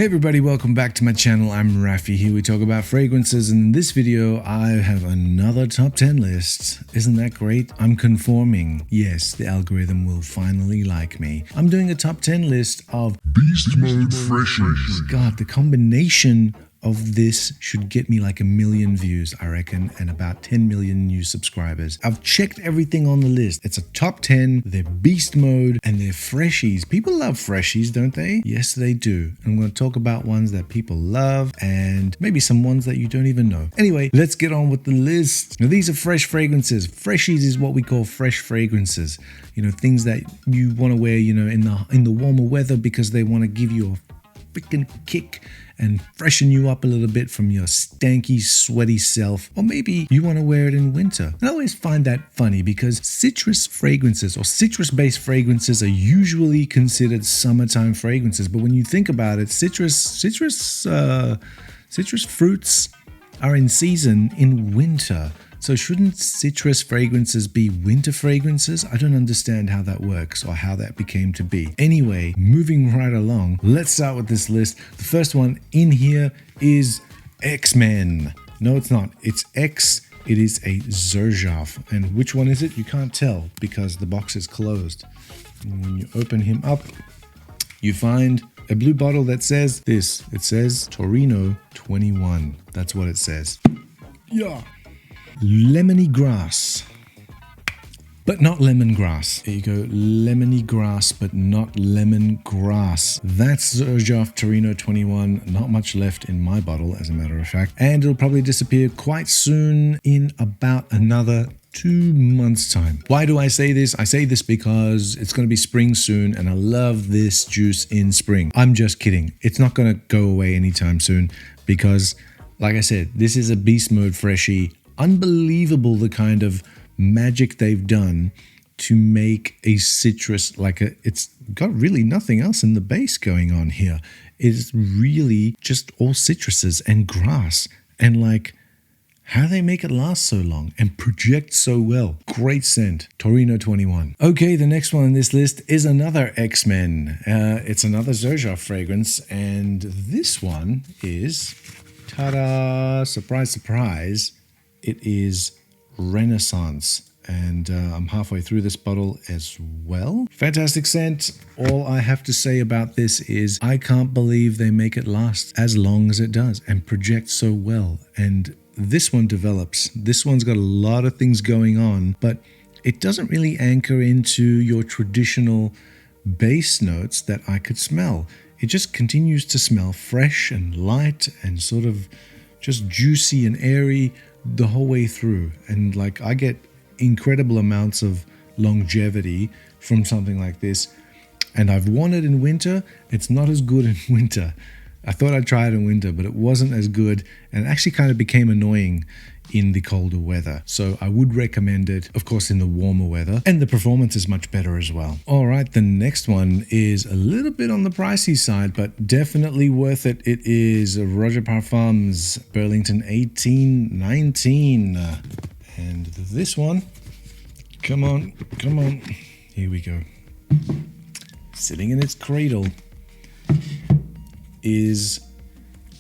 Hey everybody, welcome back to my channel. I'm Rafi. Here we talk about fragrances, and in this video I have another top 10 list. Isn't that great? I'm conforming. Yes, the algorithm will finally like me. I'm doing a top 10 list of Beast Mode Freshies. God, the combination of this should get me like 1 million views, I reckon, and about 10 million new subscribers. I've checked everything on the list. It's a top 10, they're beast mode, and they're freshies. People love freshies, don't they? Yes, they do. I'm going to talk about ones that people love and maybe some ones that you don't even know. Anyway, let's get on with the list. Now, these are fresh fragrances. Freshies is what we call fresh fragrances. You know, things that you want to wear, you know, in the warmer weather because they want to give you a freaking kick and freshen you up a little bit from your stanky, sweaty self. Or maybe you want to wear it in winter. I always find that funny because citrus fragrances or citrus-based fragrances are usually considered summertime fragrances. But when you think about it, citrus fruits are in season in winter. So shouldn't citrus fragrances be winter fragrances? I don't understand how that works or how that became to be. Anyway, moving right along, let's start with this list. The first one in here is X-Men. No, it's not. It's X. It is a Xerjoff. And which one is it? You can't tell because the box is closed. And when you open him up, you find a blue bottle that says this. It says Torino 21. That's what it says. Yeah. Lemony grass, but not lemongrass. There you go, lemony grass, but not lemongrass. That's Xerjoff Torino 21. Not much left in my bottle, as a matter of fact. And it'll probably disappear quite soon in about another 2 months time. Why do I say this? I say this because it's going to be spring soon and I love this juice in spring. I'm just kidding. It's not going to go away anytime soon because, like I said, this is a beast mode freshie. Unbelievable the kind of magic they've done to make a citrus it's got really nothing else in the base going on here. It's really just all citruses and grass, and like how they make it last so long and project so well. Great scent, Torino 21. Okay, the next one on this list is another X-Men. It's another Xerjoff fragrance, and this one is, ta-da, surprise, surprise, it is Renaissance, and I'm halfway through this bottle as well. Fantastic scent. All I have to say about this is I can't believe they make it last as long as it does and project so well. And this one develops. This one's got a lot of things going on, but it doesn't really anchor into your traditional base notes that I could smell. It just continues to smell fresh and light and sort of just juicy and airy the whole way through. And like I get incredible amounts of longevity from something like this, and I've worn it in winter. It's not as good in winter. I thought I'd try it in winter, but it wasn't as good, and it actually kind of became annoying in the colder weather. So I would recommend it, of course, in the warmer weather, and the performance is much better as well. All right, the next one is a little bit on the pricey side, but definitely worth it. It is Roja Parfums Burlington 1819. And this one, come on, here we go. Sitting in its cradle is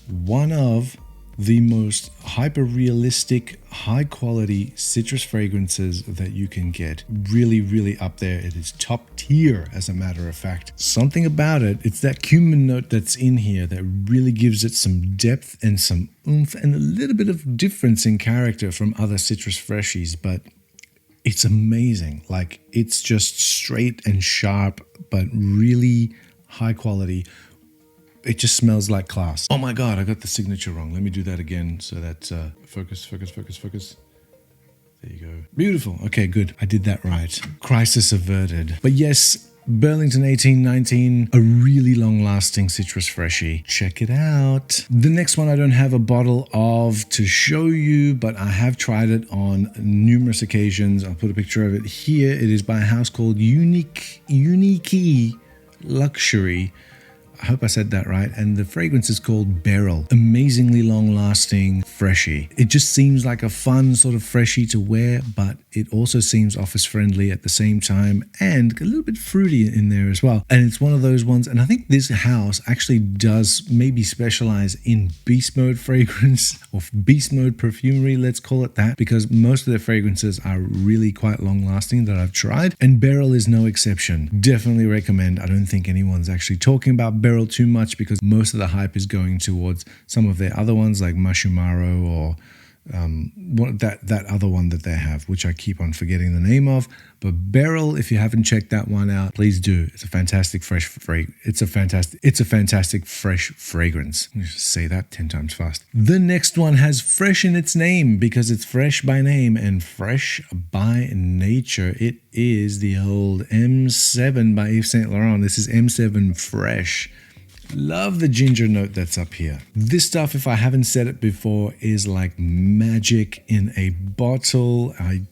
one of the most hyper-realistic, high-quality citrus fragrances that you can get. Really, really up there. It is top tier, as a matter of fact. Something about it, it's that cumin note that's in here that really gives it some depth and some oomph and a little bit of difference in character from other citrus freshies, but it's amazing. Like, it's just straight and sharp, but really high quality. It just smells like class. Oh my God, I got the signature wrong. Let me do that again so that focus. There you go. Beautiful. Okay, good. I did that right. Crisis averted. But yes, Burlington 1819, a really long-lasting citrus freshie. Check it out. The next one I don't have a bottle of to show you, but I have tried it on numerous occasions. I'll put a picture of it here. It is by a house called Uniquee Luxury. I hope I said that right. And the fragrance is called Beril. Amazingly long-lasting freshie. It just seems like a fun sort of freshie to wear, but it also seems office-friendly at the same time and a little bit fruity in there as well. And it's one of those ones, and I think this house actually does maybe specialize in beast mode fragrance or beast mode perfumery, let's call it that, because most of their fragrances are really quite long-lasting that I've tried, and Beril is no exception. Definitely recommend. I don't think anyone's actually talking about Beril too much because most of the hype is going towards some of their other ones like Mashumaro or that other one that they have, which I keep on forgetting the name of. But Beril, if you haven't checked that one out, please do. It's a fantastic fresh It's a fantastic fresh fragrance. Let me just say that 10 times fast. The next one has fresh in its name because it's fresh by name and fresh by nature. It is the old M7 by Yves Saint Laurent. This is M7 Fresh. Love the ginger note that's up here. This stuff, if I haven't said it before, is like magic in a bottle. I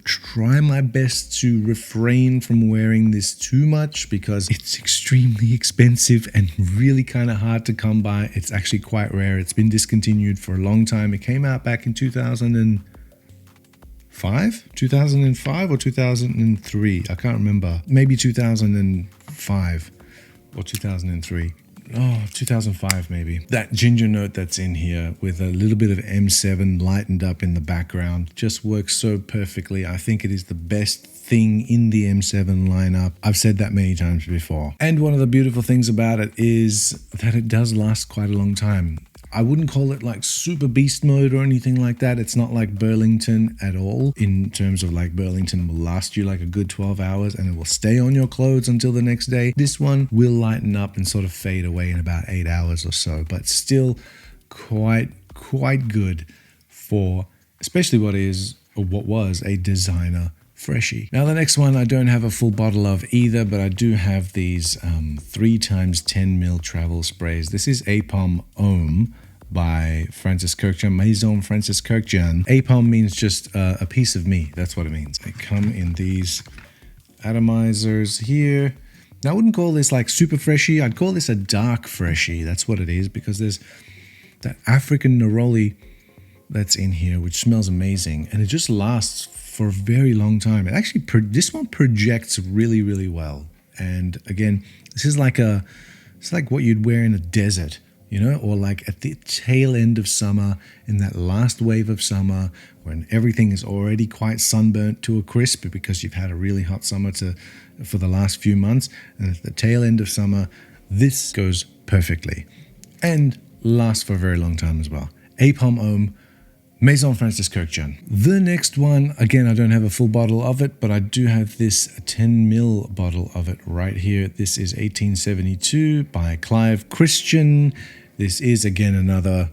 try my best to refrain from wearing this too much because it's extremely expensive and really kind of hard to come by. It's actually quite rare. It's been discontinued for a long time. It came out back in 2005 or 2003. I can't remember. Maybe 2005 or 2003. Oh, 2005 maybe. That ginger note that's in here with a little bit of M7 lightened up in the background just works so perfectly. I think it is the best thing in the M7 lineup. I've said that many times before. And one of the beautiful things about it is that it does last quite a long time. I wouldn't call it like super beast mode or anything like that. It's not like Burlington at all in terms of like Burlington will last you like a good 12 hours and it will stay on your clothes until the next day. This one will lighten up and sort of fade away in about 8 hours or so, but still quite good for especially what was a designer freshie. Now the next one I don't have a full bottle of either, but I do have these 3x10ml travel sprays. This is APOM Homme by Kurkdjian, Maison Kurkdjian. APOM means just a piece of me. That's what it means. They come in these atomizers here. Now I wouldn't call this like super freshie. I'd call this a dark freshie. That's what it is because there's that African neroli that's in here, which smells amazing, and it just lasts for a very long time. It actually, this one projects really, really well. And again, this is like it's like what you'd wear in a desert, you know, or like at the tail end of summer, in that last wave of summer, when everything is already quite sunburnt to a crisp because you've had a really hot summer for the last few months. And at the tail end of summer, this goes perfectly and lasts for a very long time as well. APOM Homme, Maison Kurkdjian. The next one, again, I don't have a full bottle of it, but I do have this 10ml bottle of it right here. This is 1872 by Clive Christian. This is, again, another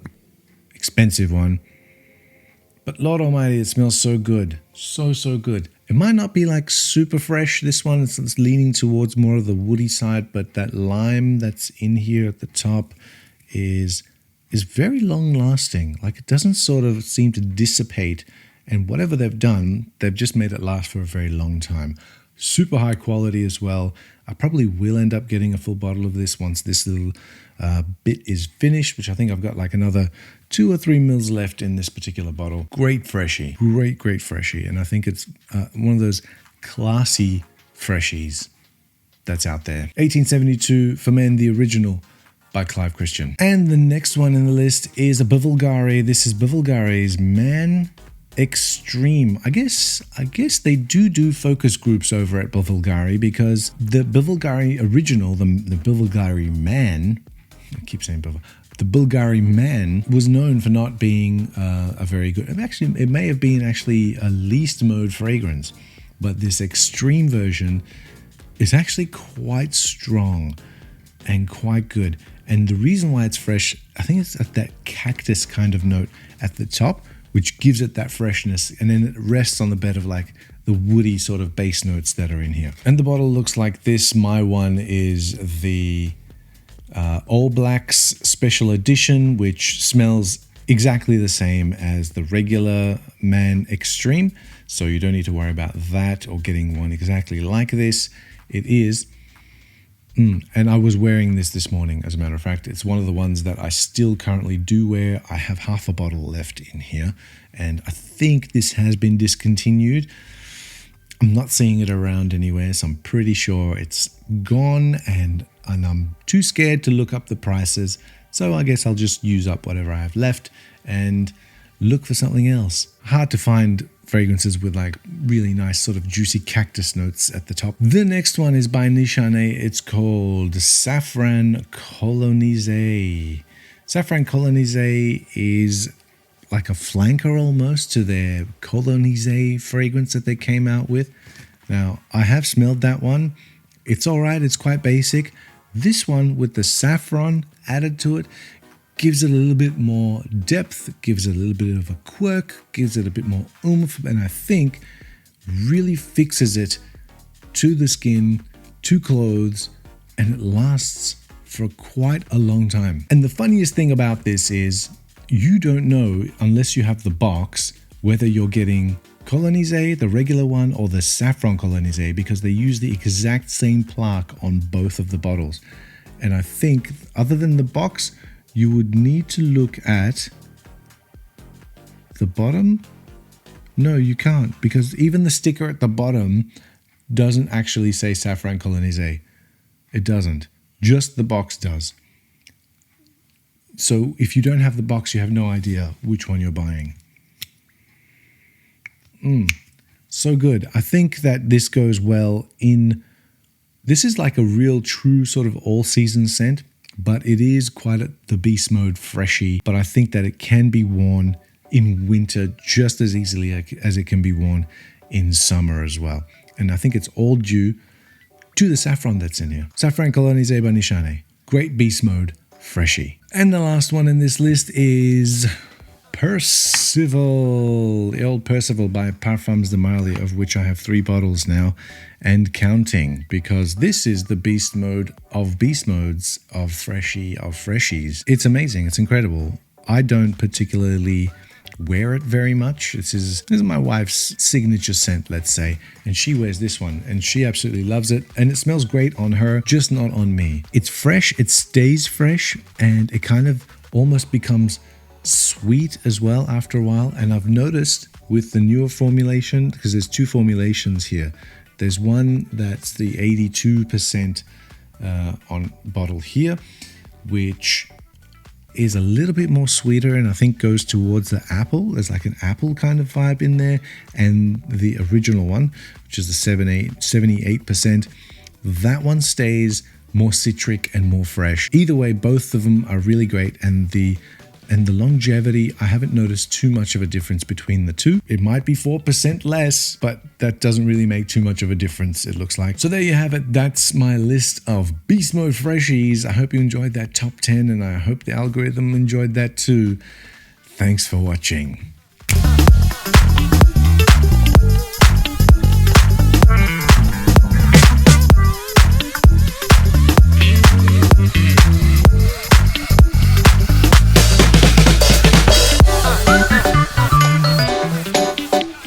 expensive one. But Lord Almighty, it smells so good. So good. It might not be like super fresh, this one. It's leaning towards more of the woody side, but that lime that's in here at the top is very long lasting. Like it doesn't sort of seem to dissipate, and whatever they've done, they've just made it last for a very long time. Super high quality as well. I probably will end up getting a full bottle of this once this little bit is finished, which I think I've got like another 2 or 3 mils left in this particular bottle. Great freshie, great freshie. And I think it's one of those classy freshies that's out there. 1872 for Men, the original, by Clive Christian. And the next one in the list is a BVLGARI. This is BVLGARI's Man Extreme. I guess they do focus groups over at BVLGARI because the BVLGARI original, the BVLGARI Man, I keep saying BVLGARI, the BVLGARI Man was known for not being a very good, actually it may have been actually a least mode fragrance, but this extreme version is actually quite strong and quite good. And the reason why it's fresh, I think it's at that cactus kind of note at the top, which gives it that freshness. And then it rests on the bed of like the woody sort of base notes that are in here. And the bottle looks like this. My one is the All Blacks Special Edition, which smells exactly the same as the regular Man Extreme. So you don't need to worry about that or getting one exactly like this. It is And I was wearing this morning, as a matter of fact. It's one of the ones that I still currently do wear. I have half a bottle left in here, and I think this has been discontinued. I'm not seeing it around anywhere, so I'm pretty sure it's gone, and I'm too scared to look up the prices. So I guess I'll just use up whatever I have left and look for something else. Hard to find fragrances with like really nice sort of juicy cactus notes at the top. The next one is by Nishane. It's called Safran Colognise. Safran Colognise is like a flanker almost to their Colognise fragrance that they came out with. Now, I have smelled that one. It's all right. It's quite basic. This one with the saffron added to it gives it a little bit more depth, gives it a little bit of a quirk, gives it a bit more oomph, and I think really fixes it to the skin, to clothes, and it lasts for quite a long time. And the funniest thing about this is you don't know, unless you have the box, whether you're getting Colognise, the regular one, or the Saffron Colognise, because they use the exact same plaque on both of the bottles. And I think, other than the box, you would need to look at the bottom. No, you can't, because even the sticker at the bottom doesn't actually say Safran Colognise. It doesn't. Just the box does. So if you don't have the box, you have no idea which one you're buying. So good. I think that this goes well in... This is like a real true sort of all-season scent, but it is quite the beast mode freshy. But I think that it can be worn in winter just as easily as it can be worn in summer as well. And I think it's all due to the saffron that's in here. Safran Colognise by Nishane. Great beast mode freshy. And the last one in this list is Percival. The old Percival by Parfums de Marly, of which I have 3 bottles now and counting, because this is the beast mode of beast modes of freshies. It's amazing. It's incredible. I don't particularly wear it very much. This is my wife's signature scent, let's say, and she wears this one and she absolutely loves it, and it smells great on her, just not on me. It's fresh, it stays fresh, and it kind of almost becomes sweet as well after a while. And I've noticed with the newer formulation, because there's 2 formulations here. There's one that's the 82% on bottle here, which is a little bit more sweeter and I think goes towards the apple. There's like an apple kind of vibe in there. And the original one, which is the 78%, that one stays more citric and more fresh. Either way, both of them are really great, and the longevity, I haven't noticed too much of a difference between the two. It might be 4% less, but that doesn't really make too much of a difference, it looks like. So there you have it. That's my list of Beast Mode Freshies. I hope you enjoyed that top 10, and I hope the algorithm enjoyed that too. Thanks for watching.